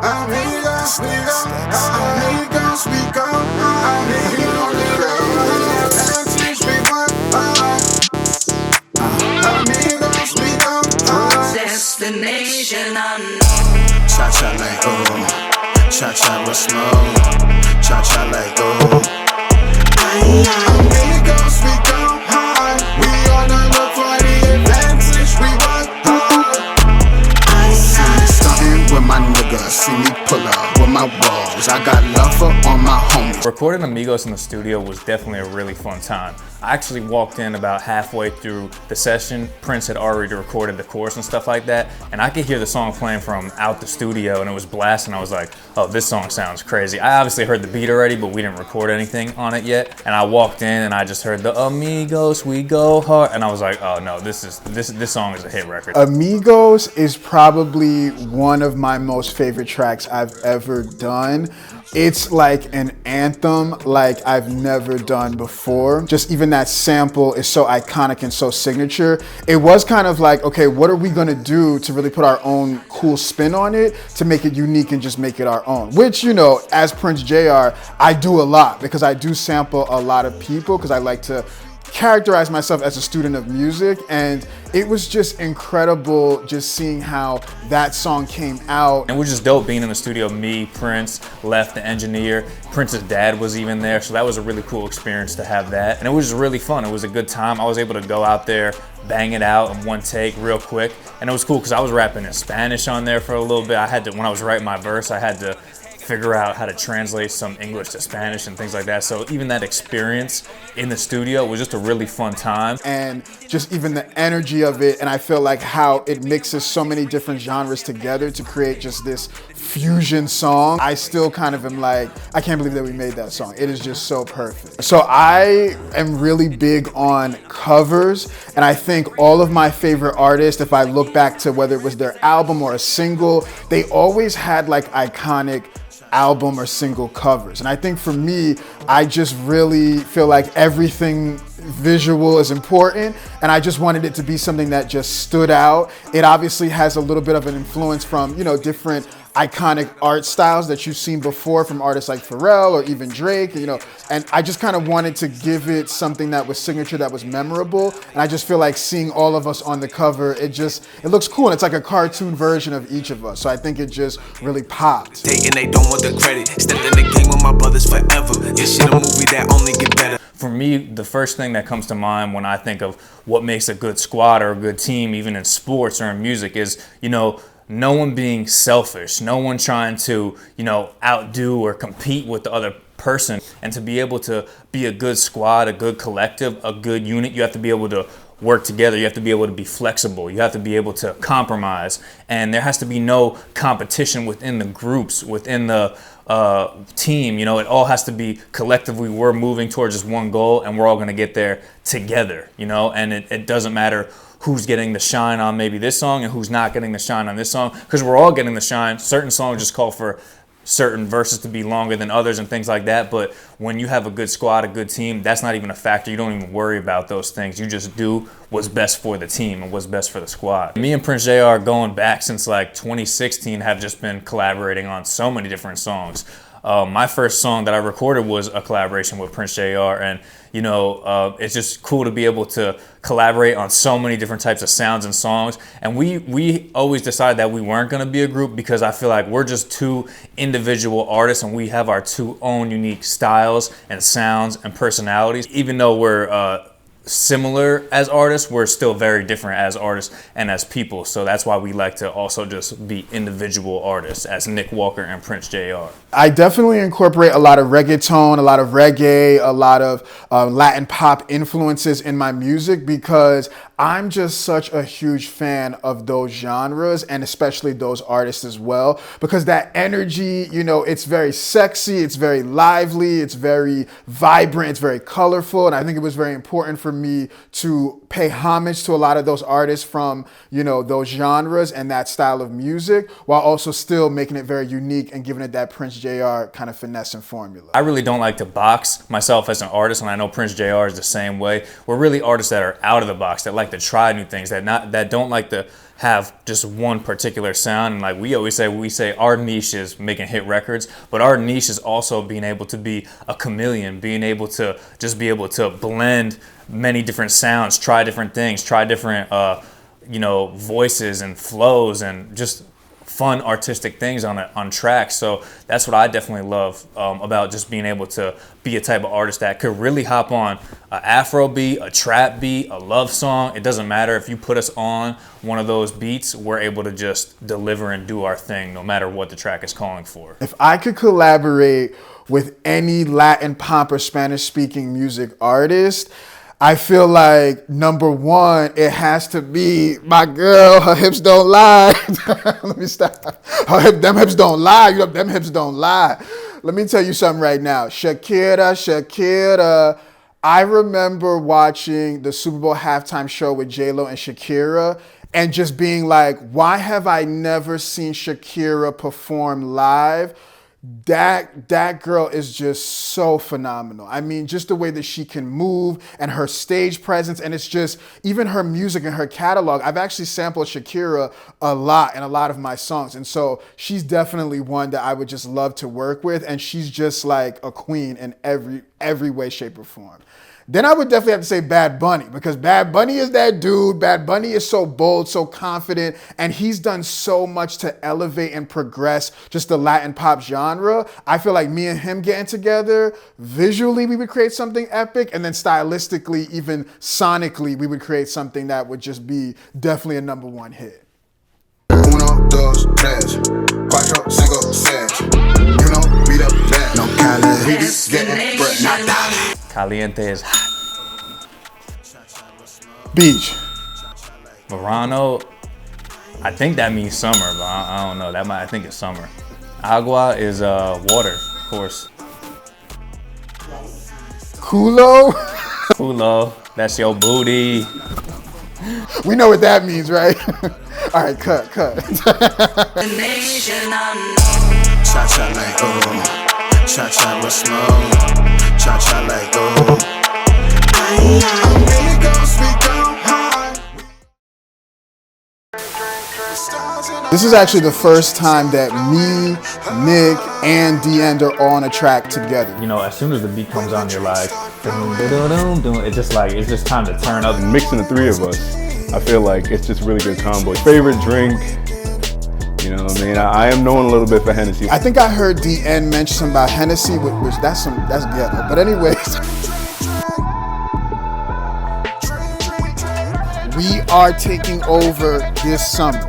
Amigos, amigos, we go. Amigos, we go. Destination unknown. Cha-cha like oh, cha-cha was slow. Cha-cha like oh. Amigos, we go hard. We on the look for the advantage. We work hard. See me stunting with my niggas. See me pull up with my balls. I got love for all my homies. Recording Amigos in the studio was definitely a really fun time. I actually walked in about halfway through the session. Prince had already recorded the chorus and stuff like that, and I could hear the song playing from out the studio, and it was blasting. I was like, oh, this song sounds crazy. I obviously heard the beat already, but we didn't record anything on it yet. And I walked in and I just heard the Amigos, we go hard, and I was like, oh no, this song is a hit record. Amigos is probably one of my most favorite tracks I've ever done. It's like an anthem like I've never done before. Just even that sample is so iconic and so signature. It was kind of like, okay, what are we gonna do to really put our own cool spin on it to make it unique and just make it our own? Which, you know, as Prince J+R, I do a lot because I do sample a lot of people because I like to characterize myself as a student of music, and it was just incredible just seeing how that song came out. And it was just dope being in the studio. Me, Prince, Left, the engineer. Prince's dad was even there, so that was a really cool experience to have that. And it was just really fun. It was a good time. I was able to go out there, bang it out in one take real quick. And it was cool because I was rapping in Spanish on there for a little bit. I had to, when I was writing my verse, I had to figure out how to translate some English to Spanish and things like that. So even that experience in the studio was just a really fun time. And just even the energy of it, and I feel like how it mixes so many different genres together to create just this fusion song. I still kind of am like, I can't believe that we made that song. It is just so perfect. So I am really big on covers, and I think all of my favorite artists, if I look back to whether it was their album or a single, they always had like iconic album or single covers. And I think for me, I just really feel like everything visual is important, and I just wanted it to be something that just stood out. It obviously has a little bit of an influence from, you know, different iconic art styles that you've seen before from artists like Pharrell or even Drake, you know, and I just kind of wanted to give it something that was signature, that was memorable. And I just feel like seeing all of us on the cover, it looks cool, and it's like a cartoon version of each of us. So I think it just really popped. And they don't want the credit. Stepped in the game with my brothers forever. This shit a movie that only get better. For me, the first thing that comes to mind when I think of what makes a good squad or a good team, even in sports or in music, is, you know, no one being selfish, no one trying to, you know, outdo or compete with the other person. And to be able to be a good squad, a good collective, a good unit, you have to be able to work together. You have to be able to be flexible. You have to be able to compromise. And there has to be no competition within the groups, within the team. You know, it all has to be collectively. We're moving towards this one goal, and we're all going to get there together, you know, and it doesn't matter who's getting the shine on maybe this song and who's not getting the shine on this song, because we're all getting the shine. Certain songs just call for certain verses to be longer than others and things like that. But when you have a good squad, a good team, that's not even a factor. You don't even worry about those things. You just do what's best for the team and what's best for the squad. Me and Prince J+R, going back since like 2016, have just been collaborating on so many different songs. My first song that I recorded was a collaboration with Prince J+R, and you know, it's just cool to be able to collaborate on so many different types of sounds and songs. And we always decided that we weren't going to be a group, because I feel like we're just two individual artists and we have our two own unique styles and sounds and personalities. Even though we're similar as artists, we're still very different as artists and as people. So that's why we like to also just be individual artists as Nick Walker and Prince J+R. I definitely incorporate a lot of reggaeton, a lot of reggae, a lot of Latin pop influences in my music, because I'm just such a huge fan of those genres, and especially those artists as well, because that energy, you know, it's very sexy, it's very lively, it's very vibrant, it's very colorful. And I think it was very important for me to pay homage to a lot of those artists from, you know, those genres and that style of music, while also still making it very unique and giving it that Prince J+R kind of finesse and formula. I really don't like to box myself as an artist, and I know Prince J+R is the same way. We're really artists that are out of the box, that like to try new things, that don't like to have just one particular sound. And like we always say, our niche is making hit records, but our niche is also being able to be a chameleon, being able to just be able to blend many different sounds, try different things, try different voices and flows and just fun artistic things on tracks. So that's what I definitely love about just being able to be a type of artist that could really hop on an Afro beat, a trap beat, a love song. It doesn't matter. If you put us on one of those beats, we're able to just deliver and do our thing no matter what the track is calling for. If I could collaborate with any Latin pop or Spanish speaking music artist, I feel like number one, it has to be my girl. Her hips don't lie. Let me stop. Them hips don't lie. You know, them hips don't lie. Let me tell you something right now. Shakira. I remember watching the Super Bowl halftime show with J.Lo and Shakira and just being like, why have I never seen Shakira perform live? That girl is just so phenomenal. I mean, just the way that she can move and her stage presence, and it's just even her music and her catalog. I've actually sampled Shakira a lot in a lot of my songs, and so she's definitely one that I would just love to work with, and she's just like a queen in every way, shape, or form. Then I would definitely have to say Bad Bunny, because Bad Bunny is that dude. Bad Bunny is so bold, so confident, and he's done so much to elevate and progress just the Latin pop genre. I feel like me and him getting together, visually we would create something epic, and then stylistically, even sonically, we would create something that would just be definitely a #1 hit. Uno, dos, tres, cuatro, cinco, seis. You know, we the best. No Cali, we be getting bread, not dolly. Caliente is hot. Beach. Verano, I think that means summer, but I don't know. I think it's summer. Agua is water, of course. Culo. Culo, that's your booty. We know what that means, right? All right, cut. Cha-cha like oh, cha-cha with smoke, cha-cha like oh. Amigos, we go hard. This is actually the first time that me, Nick, and D-End are all on a track together. You know, as soon as the beat comes on, you're like, it's just time to turn up. Mixing the three of us, I feel like it's just really good combo. Favorite drink, you know what I mean? I am known a little bit for Hennessy. I think I heard D-End mention something about Hennessy, which that's ghetto. But anyways, we are taking over this summer.